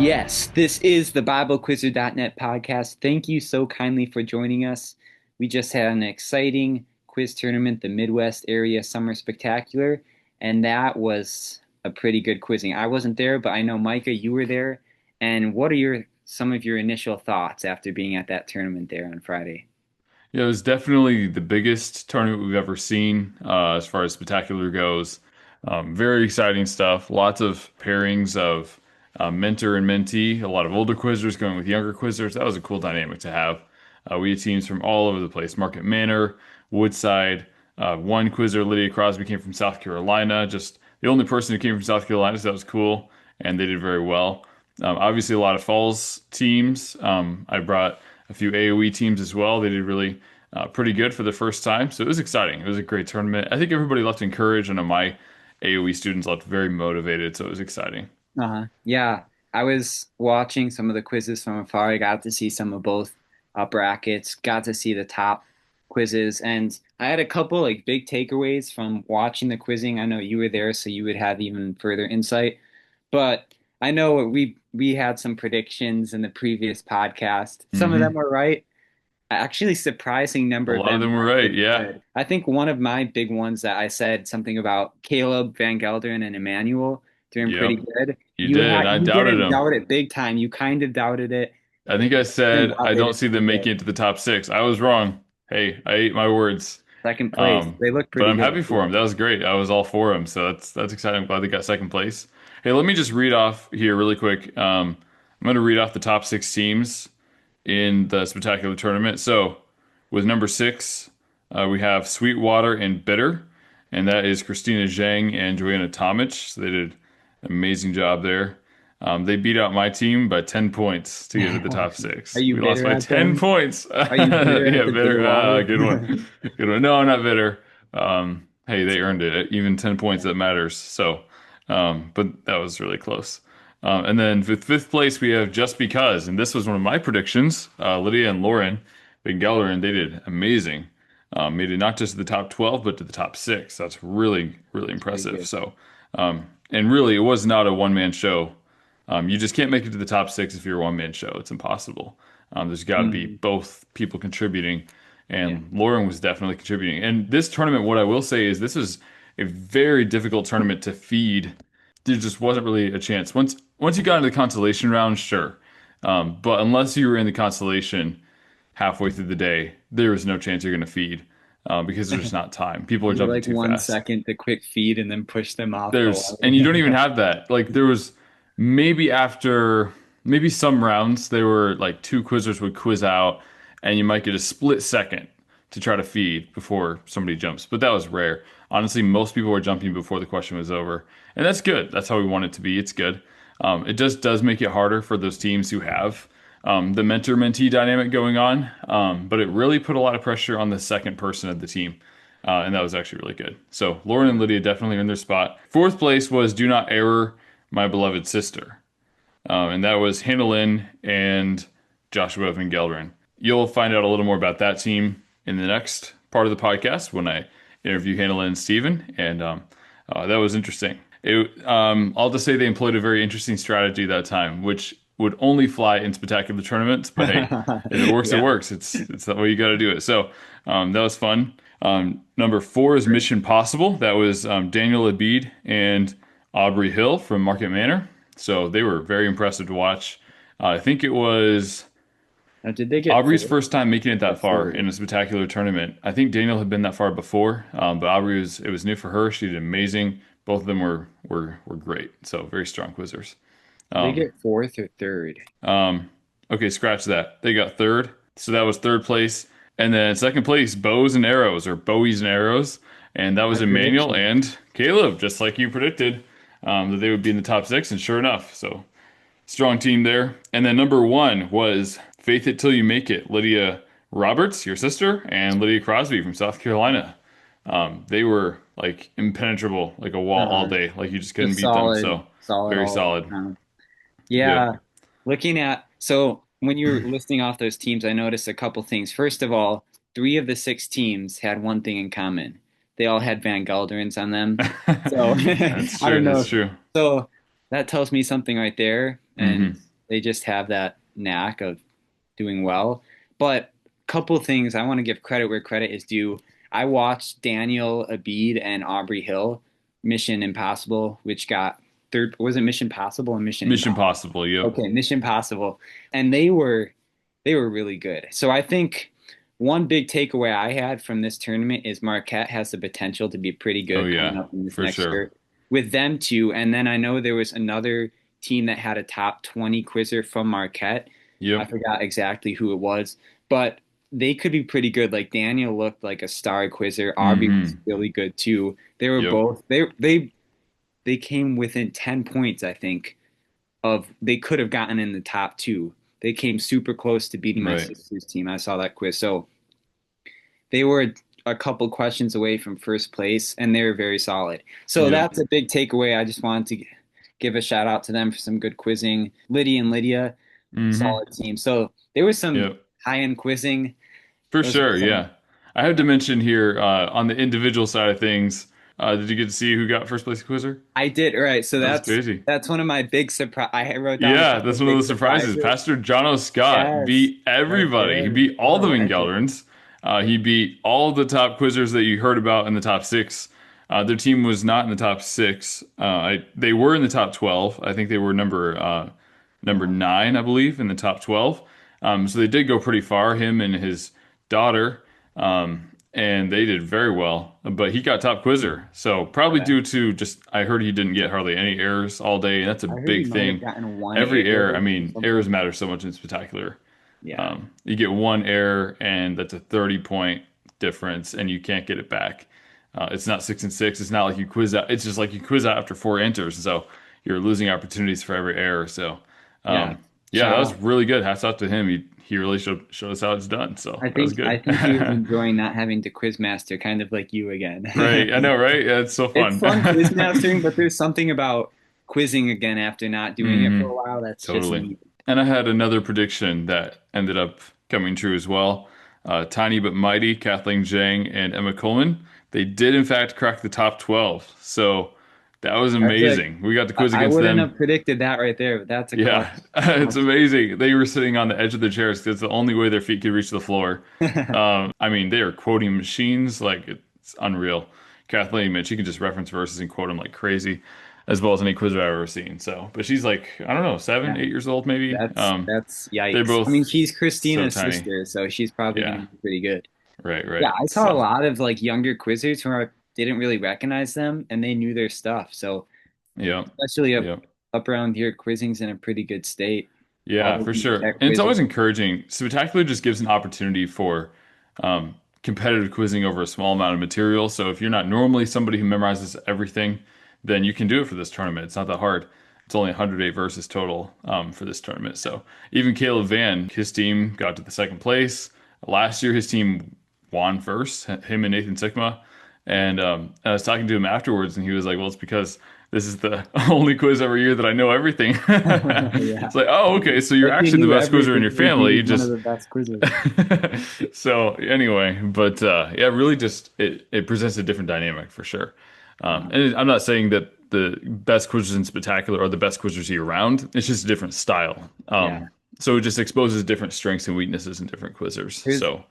Yes, this is the BibleQuizzer.net podcast. Thank you so kindly for joining us. We just had an exciting quiz tournament, the Midwest Area Summer Spectacular, and that was a pretty good quizzing. I wasn't there, but I know Micah, you were there. And what are some of your initial thoughts after being at that tournament there on Friday? Yeah, it was definitely the biggest tournament we've ever seen as far as spectacular goes. Very exciting stuff. Lots of pairings of mentor and mentee. A lot of older quizzers going with younger quizzers. That was a cool dynamic to have. We had teams from all over the place. Market Manor, Woodside. One quizzer, Lydia Crosby, came from South Carolina. Just the only person who came from South Carolina, so that was cool. And they did very well. Obviously, a lot of Falls teams. I brought a few AOE teams as well. They did really pretty good for the first time. So it was exciting. It was a great tournament. I think everybody left encouraged. I know my AOE students left very motivated. So it was exciting. Yeah, I was watching some of the quizzes from afar. I got to see some of both brackets, got to see the top quizzes, and I had a couple like big takeaways from watching the quizzing. I know you were there, so you would have even further insight. But I know we had some predictions in the previous podcast. Some of them Hmm. were right. Actually, surprising A number of lot of them them were were right. pretty Yeah, good. I think one of my big ones that I said something about Caleb, Van Gelderen, and Emmanuel doing pretty yep, good. you did. I You doubted didn't them. doubt it big time. You kind of doubted it. I think I Turned said out I they don't did see pretty them good. making it to the top six. I was wrong. Hey, I ate my words. Second place. They look But pretty I'm good happy for too. them. That was great. I was all for them. So that's exciting. I'm glad they got second place. Hey, let me just read off here really quick. I'm going to read off the top six teams in the spectacular tournament. So with number six, we have Sweetwater and Bitter, and that is Christina Zhang and Joanna Tomic. So they did an amazing job there. They beat out my team by 10 points to get to the top Are six. you We lost bitter by at 10 them? points. Are you bitter at Yeah, the Bitter. Bitterwater? Good one. Good one. No, I'm not bitter. Hey, they earned it. Even 10 points, that matters. So, but that was really close. And then with fifth place, we have Just Because. And this was one of my predictions. Lydia and Lauren Van Gelder, and they did amazing. Made it not just to the top 12, but to the top six. That's really, really It's pretty impressive. good. So, and really, it was not a one-man show. You just can't make it to the top six if you're a one-man show. It's impossible. There's got to be Mm, both people contributing, yeah. and Lauren was definitely contributing. And this tournament, what I will say is this was a very difficult tournament to feed. There just wasn't really a chance. Once you got into the consolation round, sure. But unless you were in the consolation halfway through the day, there was no chance you're going to feed because there's just not time. People are You jumping like too one fast. second to quick feed and then push them off the And you line. don't even have that. Like there was maybe after maybe some rounds, there were like two quizzers would quiz out, and you might get a split second to try to feed before somebody jumps. But that was rare. Honestly, most people were jumping before the question was over, and that's good. That's how we want it to be. It's good. It just does make it harder for those teams who have the mentor-mentee dynamic going on. But it really put a lot of pressure on the second person of the team. And that was actually really good. So Lauren and Lydia definitely earned their spot. Fourth place was Do Not Error, My Beloved Sister. And that was HannahLynn and Joshua Van Gelderen. You'll find out a little more about that team in the next part of the podcast when I interview HannahLynn and Stephen. And that was interesting. I'll just say they employed a very interesting strategy that time, which would only fly in spectacular tournaments. But hey, if it works, it Yeah. works. It's the way you got to do it. So that was fun. Number four is Mission Possible. That was Daniel Abid and Aubrey Hill from Market Manor. So they were very impressive to watch. I think it was Now, did they get Aubrey's fourth first time making it or that far third? in a spectacular tournament. I think Daniel had been that far before, but Aubrey was it was new for her. She did amazing. Both of them were great. So very strong quizzers. Did they Um, get fourth or third? okay, scratch that. They got third. So that was third place. And then second place, Bows and Arrows or Bowies and Arrows. And that My was Emmanuel prediction. and Caleb, just like you predicted, that they would be in the top six. And sure enough, so strong team there. And then number one was Faith It Till You Make It, Lydia Roberts, your sister, and Lydia Crosby from South Carolina. They were like impenetrable, like a wall all Uh, day. Like you just couldn't just beat them. solid, So solid very all solid. around. Yep. Yeah. So when you're listing off those teams, I noticed a couple things. First of all, three of the six teams had one thing in common. They all had Van Galderens on them. So That's I true. don't That's know. true. So that tells me something right there. And Hmm. They just have that knack of doing well. But a couple things I want to give credit where credit is due. I watched Daniel Abid and Aubrey Hill, Mission Impossible, which got third. Was it Mission Possible and Mission Mission Impossible? Possible. Yep. Okay, Mission Possible, and they were really good. So I think one big takeaway I had from this tournament is Marquette has the potential to be pretty Oh good coming yeah, up in this for next sure. year with them two. And then I know there was another team that had a top 20 quizzer from Marquette. I Yep. forgot exactly who it was, but they could be pretty good. Like Daniel looked like a star quizzer. Aubrey was Mm-hmm. really good too. They were Yep. both they came within 10 points, I think, of they could have gotten in the top two. They came super close to beating my Right. sister's team. I saw that quiz. So they were a couple questions away from first place, and they were very solid. So Yep. that's a big takeaway. I just wanted to give a shout out to them for some good quizzing. Lydia and Lydia, Mm-hmm. solid team. So there was some Yep. high end quizzing. For Those were sure. some. Yeah. I have to mention here on the individual side of things. Did you get to see who got first place quizzer? I did. All right. So That was that's crazy. that's one of my big surprise. I wrote down a Yeah, couple that's of one of big the surprises. surprises. Pastor Jono Scott Yes, beat right everybody. He there. beat all What a the legend. Vingeldrins. He beat all the top quizzers that you heard about in the top six. Their team was not in the top six. They were in the top 12. I think they were number Yeah. nine, I believe, in the top 12. So they did go pretty far, him and his daughter. And they did very well, but he got top quizzer. So probably Okay. due to just, I heard he didn't get hardly any errors all day, and that's a I heard he big might have thing. gotten one Every error error, I or mean, errors something. matter so much in spectacular. Yeah. You get one error, and that's a 30-point difference, and you can't get it back. It's not 6 and 6. It's not like you quiz out. It's just like you quiz out after four enters, so you're losing opportunities for every error. So, Yeah. um, yeah, that Shout was out. really good. Hats off to him. He really showed us how it's done. So I that was think I good. think he was enjoying not having to quizmaster, kind of like you again. Right, I know, right? Yeah, it's so It's fun. fun quizmastering, but there's something about quizzing again after not doing it for Hmm. a while that's just Totally. neat. And I had another prediction that ended up coming true as well. Tiny but mighty, Kathleen Zhang and Emma Coleman, they did in fact crack the top 12. So that was That's a amazing. We got to quiz I against wouldn't them. have predicted that right there, but that's a clutch. Yeah, it's Clutch. amazing. They were sitting on the edge of their chairs because it's the only way their feet could reach the floor. I mean, they are quoting machines like it's unreal. Kathleen, man, she can just reference verses and quote them like crazy, as well as any quiz I've ever seen. So, but she's like, I don't know, seven, Yeah, 8 years old maybe. that's They're yikes. I mean, both she's so Christina's tiny. sister, so she's probably gonna Yeah, be pretty good. right, Yeah, right. I saw a So, lot of like younger quizzers who didn't really recognize them and they knew their stuff. So yeah, especially yeah. up around here, quizzing's in a pretty good state. All Yeah, the for sure. tech And it's quizzes. always encouraging. Spectacular just gives an opportunity for competitive quizzing over a small amount of material. So if you're not normally somebody who memorizes everything, then you can do it for this tournament. It's not that hard. It's only 108 verses total for this tournament. So even Caleb Van, his team got to the second place. Last year, his team won first, him and Nathan Sikma. And I was talking to him afterwards, and he was like, "Well, it's because this is the only quiz every year that I know everything." Yeah. It's like, oh, okay, so you're If he actually the knew best quizzer in everything, your he'd family. be You one of just the best quizzes. so anyway, but yeah, really, just it presents a different dynamic for sure. Yeah. And I'm not saying that the best quizzers in Spectacular are the best quizzers year round. It's just a different style. Yeah. So it just exposes different strengths and weaknesses in different quizzers. It was, So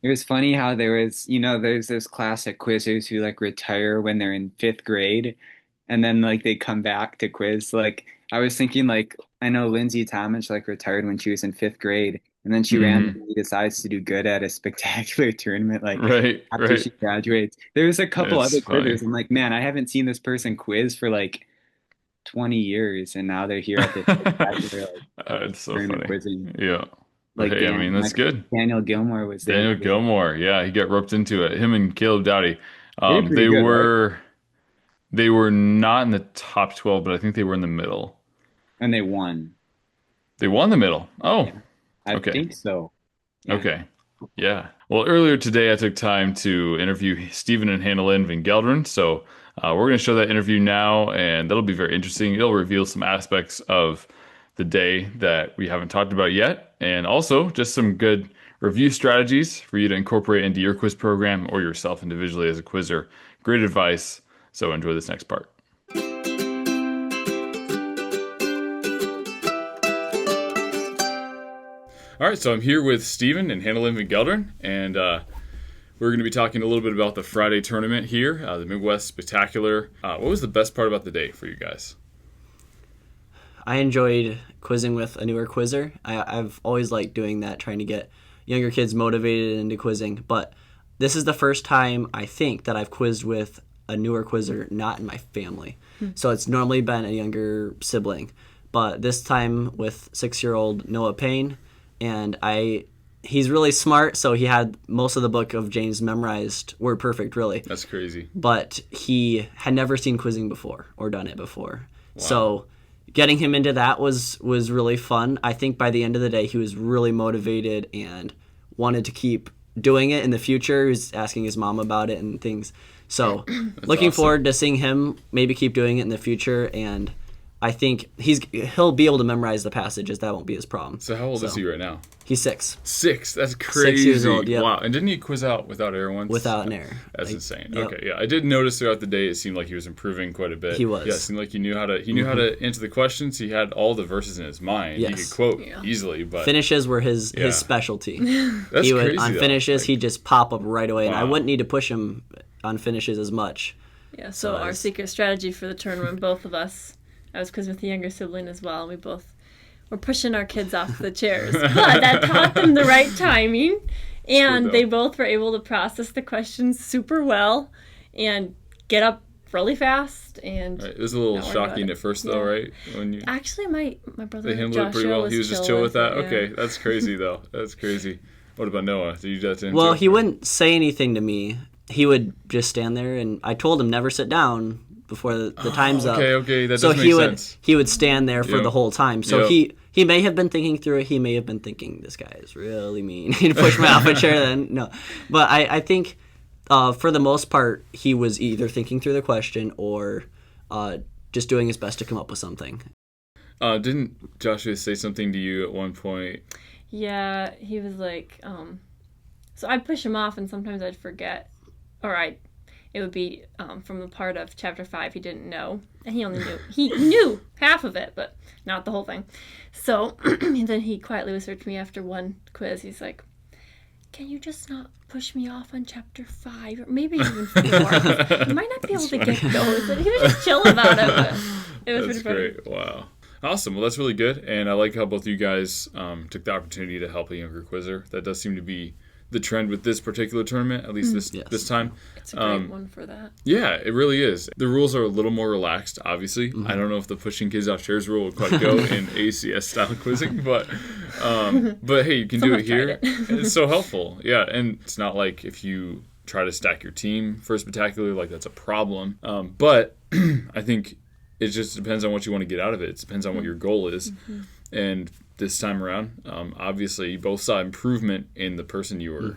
it was funny how there's those classic quizzers who like retire when they're in fifth grade and then like they come back to quiz. Like I was thinking like I know Lindsay Talmadge like retired when she was in fifth grade and then she mhm. randomly decides to do good at a spectacular tournament like Right, after right. she graduates. There's a couple It's other funny. quizzers. I'm like, man, I haven't seen this person quiz for like 20 years and now they're here at this spectacular like It's so tournament funny. quizzing. Yeah. But Like hey, I mean, that's good. Daniel Gilmore was there Daniel quizzing. Gilmore, yeah, he got roped into it. Him and Caleb Dowdy. They did pretty They good, right? were they were not in the top 12, but I think they were in the middle. And they won. They won the middle. Oh, Yeah, I okay. think so. Yeah. Okay. Yeah. Well, earlier today, I took time to interview Stephen and HannahLynn Van Gelderen. So we're going to show that interview now, and that'll be very interesting. It'll reveal some aspects of the day that we haven't talked about yet, and also just some good review strategies for you to incorporate into your quiz program or yourself individually as a quizzer. Great advice. So enjoy this next part. All right, so I'm here with Stephen and HannahLynn and we're going to be talking a little bit about the Friday tournament here, the Midwest Spectacular. What was the best part about the day for you guys? I enjoyed quizzing with a newer quizzer. I've always liked doing that, trying to get younger kids motivated into quizzing. But this is the first time, I think, that I've quizzed with a newer quizzer not in my family. So it's normally been a younger sibling. But this time with 6-year-old Noah Payne, and he's really smart, so he had most of the book of James memorized word perfect, really. That's crazy. But he had never seen quizzing before or done it before. Wow. So getting him into that was really fun. I think by the end of the day, he was really motivated and wanted to keep doing it in the future. He was asking his mom about it and things. So looking awesome. forward to seeing him maybe keep doing it in the future. And I think he'll be able to memorize the passages. That won't be his problem. So how old is he right now? He's 6. 6? That's crazy. 6 years old, yep. Wow. And didn't he quiz out without error once? Without an error. That's insane. Yep. Okay, yeah. I did notice throughout the day it seemed like he was improving quite a bit. He was. Yeah, it seemed like he knew how to answer the questions. He had all the verses in his mind. Yes. He could quote easily, but finishes were his specialty. That's he would crazy, on though. finishes he'd just pop up right away, and I Wow. wouldn't need to push him on finishes as much. Yeah, so our secret strategy for the tournament, both of us, I was quizzing with the younger sibling as well, and we both were pushing our kids off the chairs. But that taught them the right timing, and they both were able to process the questions super well and get up really fast. And Right. It was a little shocking at first, though, right? When you actually, my brother they handled it pretty well. He was just chill with that. it, yeah. Okay, that's crazy though. That's crazy. What about Noah? Did you do that to him? Well, too? he wouldn't say anything to me. He would just stand there, and I told him never sit down before the time's up. Okay, that So does make sense. he would stand there for Yep. the whole time. So Yep. he may have been thinking through it. He may have been thinking, this guy is really mean. He'd push me off a chair then. No. But I think for the most part, he was either thinking through the question or just doing his best to come up with something. Didn't Joshua say something to you at one point? Yeah, he was like, so I'd push him off, and sometimes I'd forget, or it would be from the part of chapter 5 he didn't know, and he knew half of it, but not the whole thing. So and then he quietly whispered to me after one quiz, he's like, can you just not push me off on chapter 5, or maybe even 4? You might not be able to get those. But he was just chill about it, but it was That's pretty funny. great. Wow. Awesome. Well, that's really good. And I like how both of you guys took the opportunity to help a younger quizzer. That does seem to be the trend with this particular tournament, at least this time. It's a great one for that. Yeah, it really is. The rules are a little more relaxed, obviously. I don't know if the pushing kids off chairs rule would quite go in ACS style quizzing, but hey, you can do it here. It's so helpful. Yeah, and it's not like if you try to stack your team for a spectacular, like that's a problem. But I think it just depends on what you want to get out of it. It depends on what your goal is. And this time around, obviously, you both saw improvement in the person you were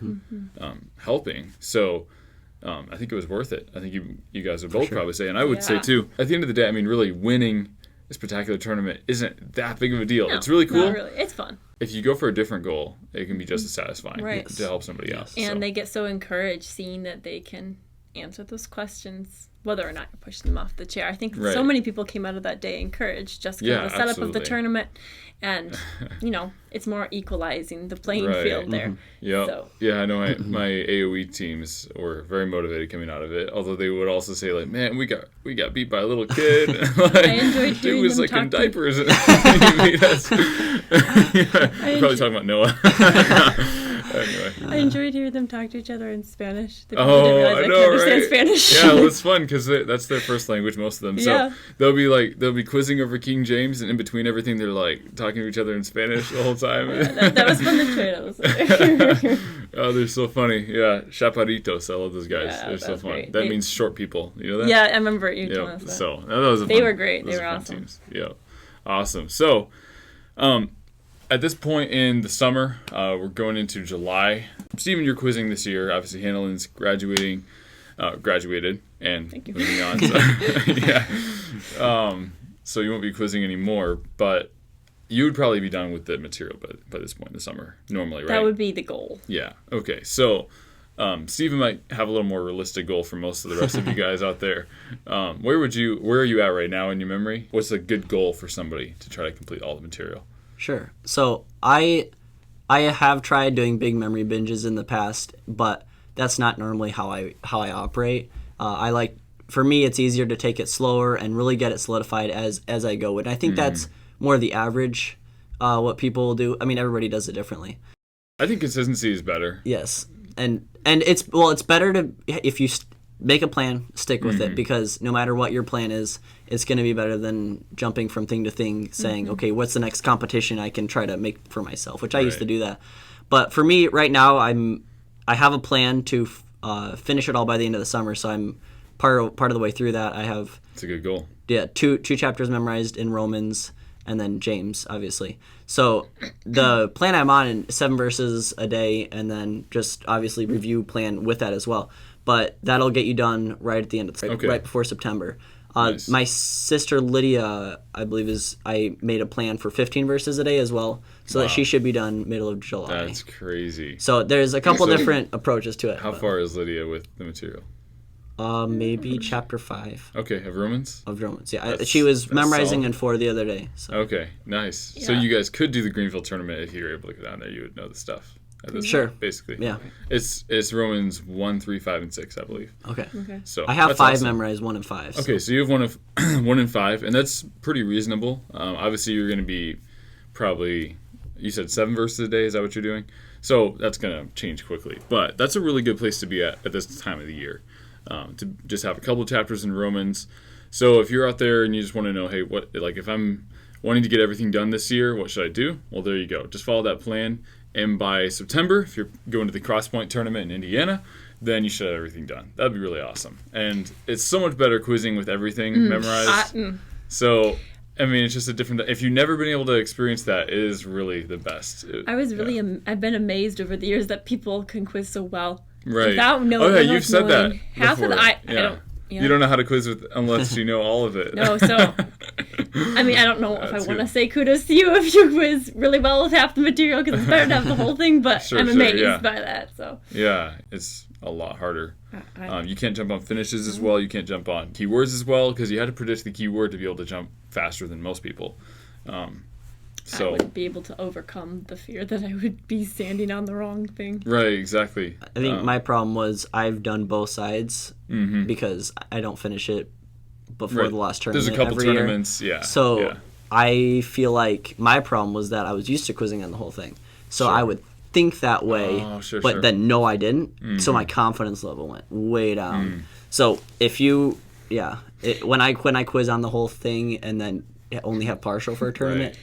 helping. So I think it was worth it. I think you guys would both probably say, and I would say too, at the end of the day, I mean, really winning this spectacular tournament isn't that big of a deal. No, it's really cool. not really. It's fun. If you go for a different goal, it can be just as satisfying Right. to help somebody else. And So. they get so encouraged seeing that they can answer those questions, whether or not you're pushing them off the chair. I think so many people came out of that day encouraged just because of the setup of the tournament. And, it's more equalizing the playing field there. Yeah, So. yeah. I know my AOE teams were very motivated coming out of it. Although they would also say, like, "Man, we got beat by a little kid. Like, I enjoyed dude hearing was them like in talk to- diapers." We're probably talking about Noah. Anyway. I enjoyed hearing them talk to each other in Spanish. They Oh, didn't realize I I could know, understand right? Spanish. Yeah, well, it's fun because that's their first language, most of them. So Yeah. they'll be quizzing over King James, and in between everything, they're like talking to each other in Spanish the whole time. that was fun to trade. I was like, Oh, they're so funny. Yeah, chaparritos. I love those guys. Yeah, They're that so was fun. great. That means short people. You know that? yeah, I remember you telling Yeah. us that. So that was a They fun, were great. those They are were fun awesome. teams. Yeah, awesome. So, at this point in the summer, we're going into July. Stephen, you're quizzing this year. Obviously, HannahLynn's graduated and moving on. So, yeah. So you won't be quizzing anymore, but you would probably be done with the material by this point in the summer, normally, right? That would be the goal. Yeah. Okay. So, Stephen might have a little more realistic goal for most of the rest of you guys out there. Where are you at right now in your memory? What's a good goal for somebody to try to complete all the material? Sure. So I I have tried doing big memory binges in the past, but that's not normally how I operate. I like for me it's easier to take it slower and really get it solidified as I go. And I think that's more the average what people do. I mean, everybody does it differently. I think consistency is better. Yes, and it's better to if you make a plan, stick with it, because no matter what your plan is, it's going to be better than jumping from thing to thing, saying, okay, what's the next competition I can try to make for myself, which I used to do that. But for me right now, I have a plan to finish it all by the end of the summer, so I'm part of the way through that. I have It's a good goal. yeah two chapters memorized in Romans, and then James, obviously. So the plan I'm on is 7 verses a day, and then just obviously review plan with that as well. But that'll get you done right at the end of right before September. Nice. My sister Lydia, I believe, I made a plan for 15 verses a day as well, so that she should be done middle of July. That's crazy. So there's a couple different approaches to it. How far is Lydia with the material? Maybe chapter 5 Okay, of Romans? of Romans. Yeah, she was memorizing in 4 the other day. So. Okay, nice. So Yeah. you guys could do the Greenfield tournament if you were able to go down there. You would know the stuff. At this Sure. point, basically. Yeah. It's Romans 1, 3, 5, and 6, I believe. Okay. So I have that's 5 awesome. memorized, 1 and 5. So. Okay, so you have 1 and 5, and that's pretty reasonable. Obviously, you're going to be probably, you said 7 verses a day. Is that what you're doing? So that's going to change quickly. But that's a really good place to be at this time of the year, to just have a couple of chapters in Romans. So if you're out there and you just want to know, hey, if I'm wanting to get everything done this year, what should I do? Well, there you go. Just follow that plan. And by September, if you're going to the Crosspoint tournament in Indiana, then you should have everything done. That'd be really awesome. And it's so much better quizzing with everything memorized. So, I mean, it's just a different... If you've never been able to experience that, it is really the best. I've been amazed over the years that people can quiz so well. Right. Without knowing. Oh, yeah, you've said that half before. of the... I Yeah. don't... Yeah. You don't know how to quiz unless you know all of it. No, so... I mean, I don't know if I That's want to good. say kudos to you if you quiz really well with half the material, because it's better to have the whole thing, but Sure, I'm sure, amazed yeah. by that, so... Yeah, it's a lot harder. I- You can't jump on finishes as well. You can't jump on keywords as well, because you had to predict the keyword to be able to jump faster than most people. I wouldn't be able to overcome the fear that I would be standing on the wrong thing. Right, exactly. I think my problem was I've done both sides because I don't finish it before Right. the last There's tournament a couple every year. tournaments, yeah. So yeah. I feel like my problem was that I was used to quizzing on the whole thing. So I would think that way, Oh, sure, but sure. then no, I didn't. So my confidence level went way down. So if you, when I quiz on the whole thing and then only have partial for a tournament,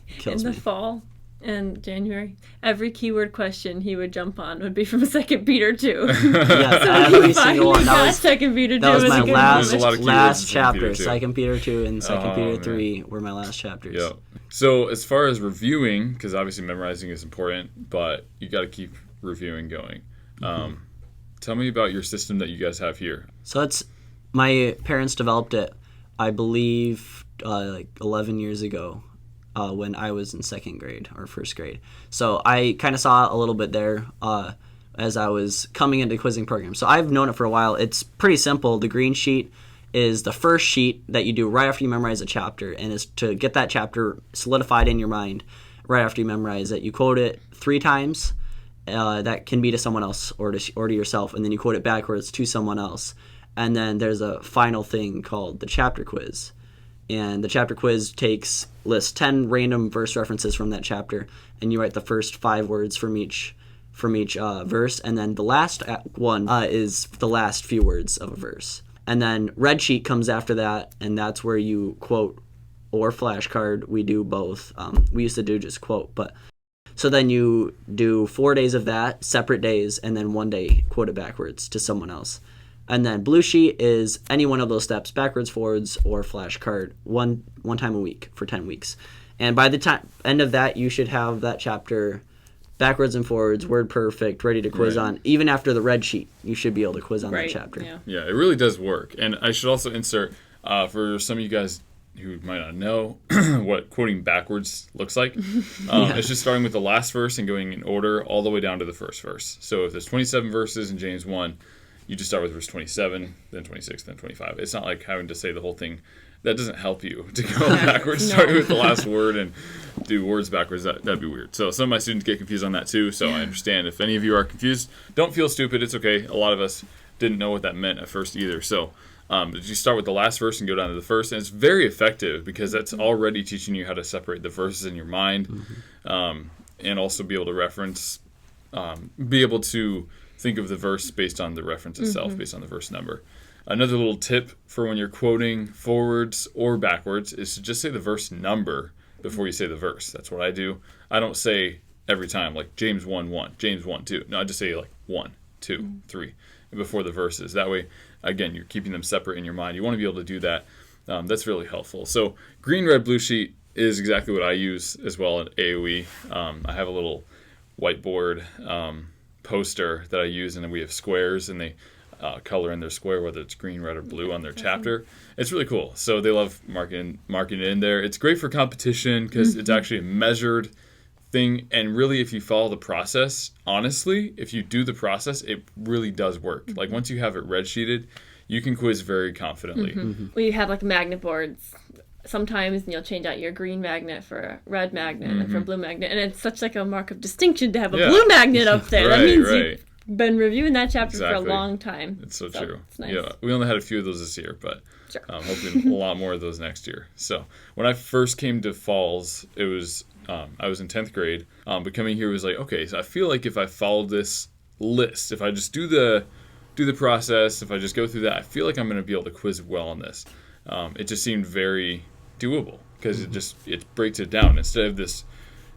it In kills the me. fall and January, every keyword question he would jump on would be from 2 Peter 2. Yeah, every single one. That was 2 Peter 2. That was a my good last There's a lot of keywords in last 2 chapter. Peter 2. 2 Peter 2 and 2 Oh, Peter man. 3 were my last chapters. Yeah. So as far as reviewing, because obviously memorizing is important, but you got to keep reviewing going. Tell me about your system that you guys have here. So it's my parents developed it, I believe, like 11 years ago, when I was in 2nd grade or 1st grade. So I kind of saw a little bit there as I was coming into quizzing program. So I've known it for a while. It's pretty simple. The green sheet is the first sheet that you do right after you memorize a chapter, and is to get that chapter solidified in your mind right after you memorize it. You quote it 3 times. That can be to someone else or to yourself, and then you quote it backwards to someone else. And then there's a final thing called the chapter quiz. And the chapter quiz lists 10 random verse references from that chapter, and you write the first 5 words from each verse, and then the last one is the last few words of a verse. And then red sheet comes after that, and that's where you quote or flashcard. We do both. We used to do just quote, but so then you do 4 days of that, separate days, and then 1 day quote it backwards to someone else. And then blue sheet is any one of those steps, backwards, forwards, or flashcard, one time a week for 10 weeks. And by the end of that, you should have that chapter backwards and forwards, word perfect, ready to quiz on. Even after the red sheet, you should be able to quiz on that chapter. Yeah. Yeah, it really does work. And I should also insert, for some of you guys who might not know what quoting backwards looks like, it's just starting with the last verse and going in order all the way down to the first verse. So if there's 27 verses in James 1, you just start with verse 27, then 26, then 25. It's not like having to say the whole thing that doesn't help you to go backwards, starting with the last word and do words backwards. That'd be weird. So some of my students get confused on that too. So I understand if any of you are confused. Don't feel stupid. It's okay. A lot of us didn't know what that meant at first either. So you start with the last verse and go down to the first, and it's very effective because that's already teaching you how to separate the verses in your mind, and also be able to reference, be able to think of the verse based on the reference itself, based on the verse number. Another little tip for when you're quoting forwards or backwards is to just say the verse number before you say the verse. That's what I do. I don't say every time like James 1:1, James 1:2. No, I just say like 1, 2, 3 before the verses. That way, again, you're keeping them separate in your mind. You want to be able to do that. That's really helpful. So green, red, blue sheet is exactly what I use as well at AOE. I have a little whiteboard poster that I use, and then we have squares, and they color in their square, whether it's green, red, or blue on their chapter. It's really cool. So they love marking it in there. It's great for competition because it's actually a measured thing. And really, if you follow the process, honestly, if you do the process, it really does work. Like once you have it red sheeted, you can quiz very confidently. We have like magnet boards sometimes, and you'll change out your green magnet for a red magnet and for a blue magnet. And it's such like a mark of distinction to have a blue magnet up there. Right, that means right. you've been reviewing that chapter for a Exactly. long time. It's so true. It's nice. Yeah, we only had a few of those this year, but Sure. hoping a lot more of those next year. So when I first came to Falls, it was I was in 10th grade, but coming here was like, okay, so I feel like if I followed this list, if I just do the process, if I just go through that, I feel like I'm going to be able to quiz well on this. It just seemed very doable because it breaks it down instead of this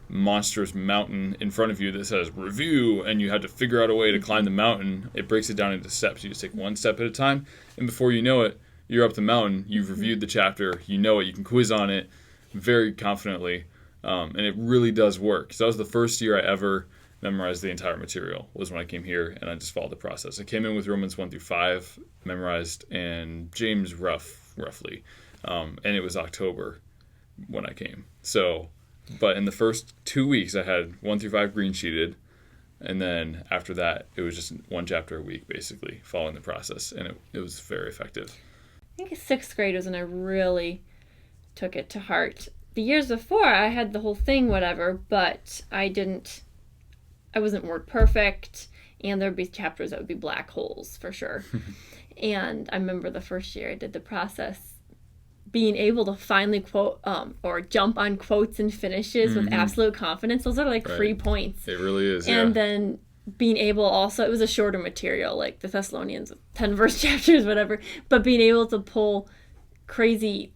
monstrous mountain in front of you that says review and you had to figure out a way to climb the mountain. It breaks it down into steps. You just take one step at a time, and before you know it, you're up the mountain. You've reviewed the chapter, you know it, you can quiz on it very confidently, and it really does work. So that was the first year I ever memorized the entire material, was when I came here, and I just followed the process. I came in with Romans 1 through 5 memorized, and James roughly, and it was October when I came. So but in the first 2 weeks, I had 1 through 5 green sheeted, and then after that, it was just one chapter a week, basically, following the process, and it was very effective. I think 6th grade was when I really took it to heart. The years before, I had the whole thing, whatever, but I wasn't word perfect, and there'd be chapters that would be black holes, for sure. And I remember the first year I did the process, being able to finally quote or jump on quotes and finishes with absolute confidence. Those are like free points. It really is. And then being able also, it was a shorter material, like the Thessalonians, 10 verse chapters, whatever, but being able to pull crazy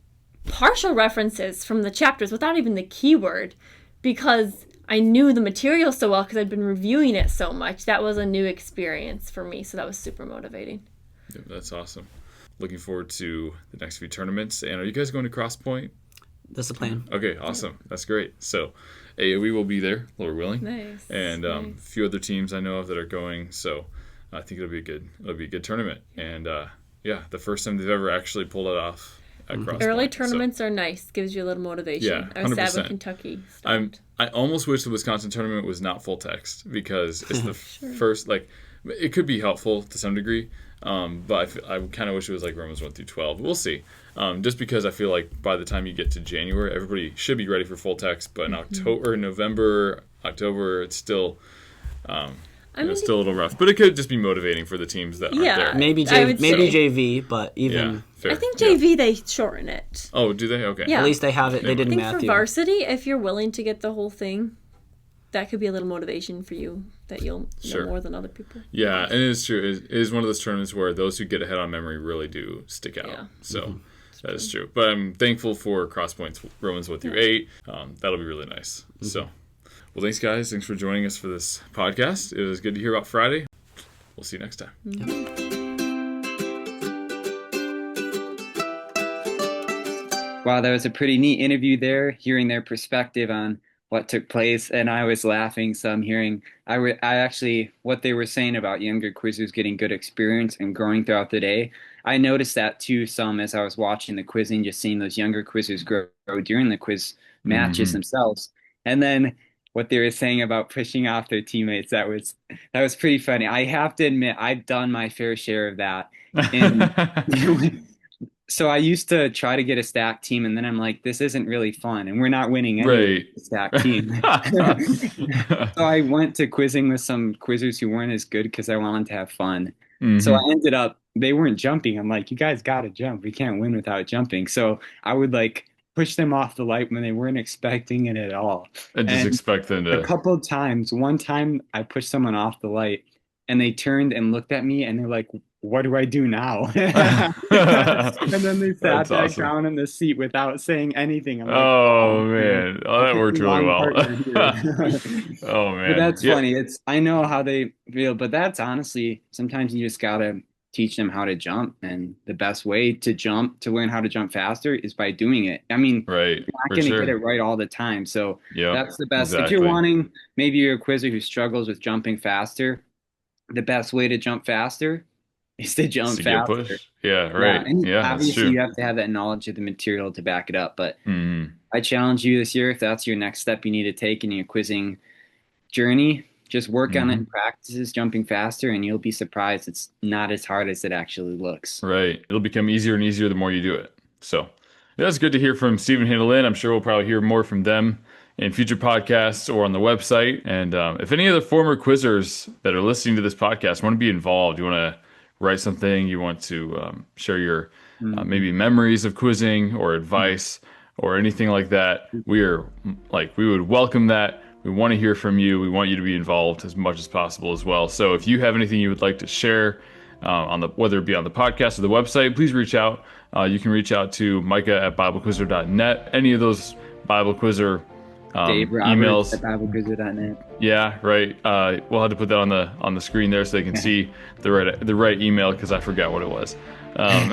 partial references from the chapters without even the keyword, because I knew the material so well because I'd been reviewing it so much. That was a new experience for me, so that was super motivating. Yeah, that's awesome. Looking forward to the next few tournaments. And are you guys going to Cross Point? That's the plan. Okay, awesome. That's great. So we will be there, Lord willing. Nice. And a few other teams I know of that are going. So I think it'll be a good tournament. And the first time they've ever actually pulled it off at Cross Point. Early tournaments are nice. Gives you a little motivation. Yeah, I was sad 100%. when Kentucky stopped. I almost wish the Wisconsin tournament was not full text because it's the first, like, it could be helpful to some degree. But I kind of wish it was like Romans 1 through 12. We'll see. Just because I feel like by the time you get to January, everybody should be ready for full text. But in November, October, it's still it's still a little rough. But it could just be motivating for the teams that aren't there. Maybe JV, but even fair. I think JV they shorten it. Oh, do they? Okay. Yeah. at least they have it. They did I think Matthew. for varsity, if you're willing to get the whole thing, that could be a little motivation for you that you'll know more than other people. Yeah, and it is true. It is one of those tournaments where those who get ahead on memory really do stick out. Yeah. So that is true. But I'm thankful for Cross Points Romans 1 through 8. That'll be really nice. So, well, thanks, guys. Thanks for joining us for this podcast. It was good to hear about Friday. We'll see you next time. Wow, that was a pretty neat interview there, hearing their perspective on what took place, and I was laughing some hearing I actually what they were saying about younger quizzers getting good experience and growing throughout the day. I noticed that too some as I was watching the quizzing, just seeing those younger quizzers grow during the quiz matches themselves. And then what they were saying about pushing off their teammates, that was pretty funny. I have to admit I've done my fair share of that. And So I used to try to get a stacked team, and then I'm like, this isn't really fun, and we're not winning any Right. stacked team. So I went to quizzing with some quizzers who weren't as good because I wanted to have fun. So I Hmm. ended up, they weren't jumping. I'm like, you guys got to jump. We can't win without jumping. So I would like push them off the light when they weren't expecting it at all. I just And expect them a to. couple of times, one time I pushed someone off the light and they turned and looked at me and they're like, what do I do now? And then they sat That's back awesome. down in the seat without saying anything. I'm like, oh Oh man, man. Oh, I that picked worked the really wrong well. partner here. Oh But man. that's Yeah. funny. I know how they feel, but that's honestly sometimes you just gotta teach them how to jump. And the best way to jump, to learn how to jump faster is by doing it. I mean, Right. you're not For gonna get it sure. right all the time. So Yep. that's the best. If you're Exactly. wanting, maybe you're a quizzer who struggles with jumping faster, the best way to jump faster is to It's jump to get faster. pushed. Yeah. Yeah, Right. and Yeah. That's obviously true. you have to have that knowledge of the material to back it up. But Hmm. I challenge you this year, if that's your next step you need to take in your quizzing journey, just work on it Hmm. in practices, jumping faster, and you'll be surprised it's not as hard as it actually looks. Right. It'll become easier and easier the more you do it. So that's good to hear from Stephen and HannahLynn. I'm sure we'll probably hear more from them in future podcasts or on the website. And if any of the former quizzers that are listening to this podcast want to be involved, you want to write something, you want to share your Mhm. maybe memories of quizzing or advice or anything like that, we would welcome that. We want to hear from you. We want you to be involved as much as possible as well. So if you have anything you would like to share, whether it be on the podcast or the website, please reach out. You can reach out to Micah at BibleQuizzer.net. Any of those Bible Quizzer Dave Roberts at emails. BibleGuizzle.net. Yeah, right. We'll have to put that on the screen there so they can see the right email because I forgot what it was. Um,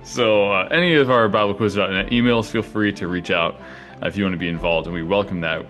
so any of our BibleQuizzer.net emails, feel free to reach out if you want to be involved, and we welcome that.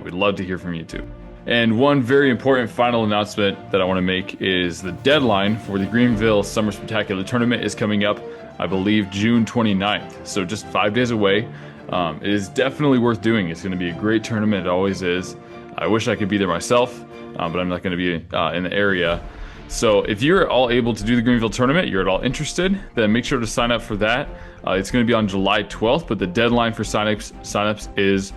We'd love to hear from you too. And one very important final announcement that I want to make is the deadline for the Greenville Summer Spectacular Tournament is coming up, I believe, June 29th. So just 5 days away. It is definitely worth doing. It's going to be a great tournament. It always is. I wish I could be there myself, but I'm not going to be in the area. So if you're all able to do the Greenville tournament, you're at all interested, then make sure to sign up for that. It's going to be on July 12th, but the deadline for signups is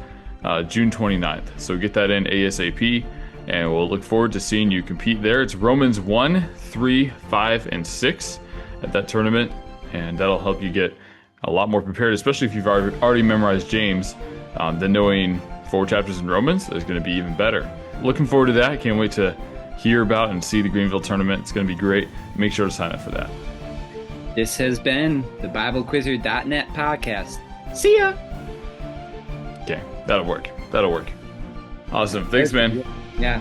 June 29th. So get that in ASAP, and we'll look forward to seeing you compete there. It's Romans 1, 3, 5, and 6 at that tournament, and that'll help you get a lot more prepared, especially if you've already memorized James. Then knowing 4 chapters in Romans is going to be even better. Looking forward to that. I can't wait to hear about and see the Greenville tournament. It's going to be great. Make sure to sign up for that. This has been the BibleQuizzer.net podcast. See ya! Okay, that'll work. Awesome. Thanks, man. Yeah.